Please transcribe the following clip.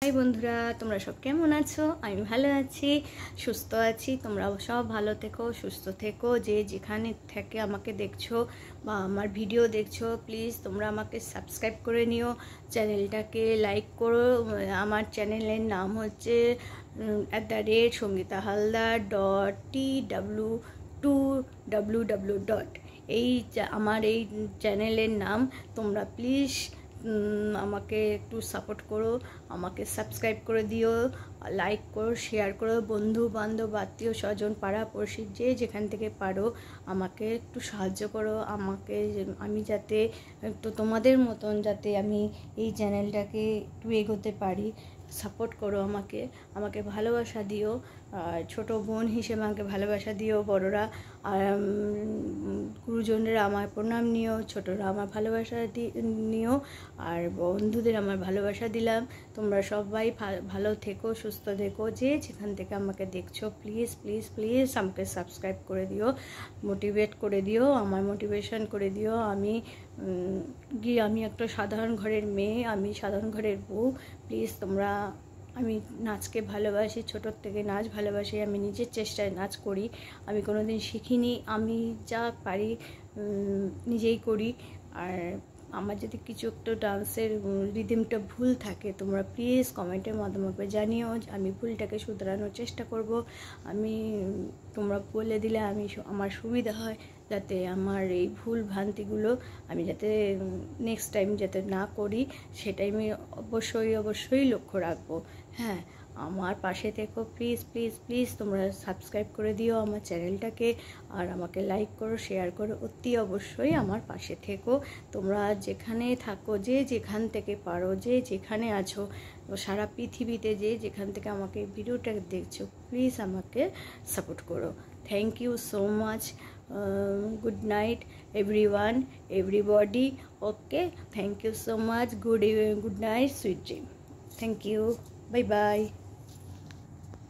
High বন্ধুরা, তোমরা সব কেমন আছো? আমি ভালো আছি, সুস্থ আছি। তোমরাও সব ভালো থেকো, সুস্থ থেকো। যে যেখানে থেকে আমাকে দেখছো বা আমার ভিডিও দেখছো, প্লিজ তোমরা আমাকে সাবস্ক্রাইব করে নিও, চ্যানেলটাকে লাইক করো। আমার চ্যানেলের নাম হচ্ছে @songitahalda.tw2www. আমার এই চ্যানেলের নাম। তোমরা প্লিজ আমাকে একটু সাপোর্ট করো, আমাকে সাবস্ক্রাইব করে দিও, লাইক করো, শেয়ার করো। বন্ধু বান্ধব, আত্মীয় স্বজন, পাড়া পড়শি যে যেখান থেকে পারো আমাকে একটু সাহায্য করো। আমি যাতে একটু তোমাদের মতন যাতে আমি এই চ্যানেলটাকে একটু এগোতে পারি, সাপোর্ট করো আমাকে ভালোবাসা দিও। আর ছোটো বোন হিসেবে আমাকে ভালোবাসা দিও। বড়রা আর গুরুজনরা আমার প্রণাম নিও, ছোটরা আমার ভালোবাসা নিও, আর বন্ধুদের আমার ভালোবাসা দিলাম। তোমরা সবাই ভালো থেকো, সুস্থ থেকো। যে যেখান থেকে আমাকে দেখছো, প্লিজ প্লিজ প্লিজ আমাকে সাবস্ক্রাইব করে দিও, মোটিভেট করে দিও, আমার মোটিভেশন করে দিও। আমি একটা সাধারণ ঘরের মেয়ে, আমি সাধারণ ঘরের বউ। প্লিজ তোমরা, আমি নাচকে ভালোবাসি, ছোটোর থেকে নাচ ভালোবাসি। আমি নিজের চেষ্টায় নাচ করি, আমি কোনো দিন শিখিনি। আমি যা পারি নিজেই করি। আর আমার যদি কিছু একটা ডান্সের রিদমটা ভুল থাকে, তোমরা প্লিজ কমেন্টের মাধ্যমে জানিও, আমি ভুলটাকে শুধরানোর চেষ্টা করব। তোমরা বলে দিলে আমার সুবিধা হয়, যাতে আমার এই ভুল ভ্রান্তিগুলো আমি যাতে নেক্সট টাইম যাতে না করি, সেটাই আমি অবশ্যই লক্ষ্য রাখবো। হ্যাঁ, আমার পাশে থেকো, প্লিজ প্লিজ প্লিজ তোমরা সাবস্ক্রাইব করে দিও আমার চ্যানেলটাকে, আর আমাকে লাইক করো, শেয়ার করো। অতি অবশ্যই আমার পাশে থেকো। তোমরা যেখানে থাকো, যে যেখান থেকে পারো, যে যেখানে আছো সারা পৃথিবীতে, যে যেখান থেকে আমাকে ভিডিওটা দেখছো, প্লিজ আমাকে সাপোর্ট করো। Thank you so much. Good night everyone, everybody. Okay, thank you so much. Good night, sweet dream. Thank you. Bye bye.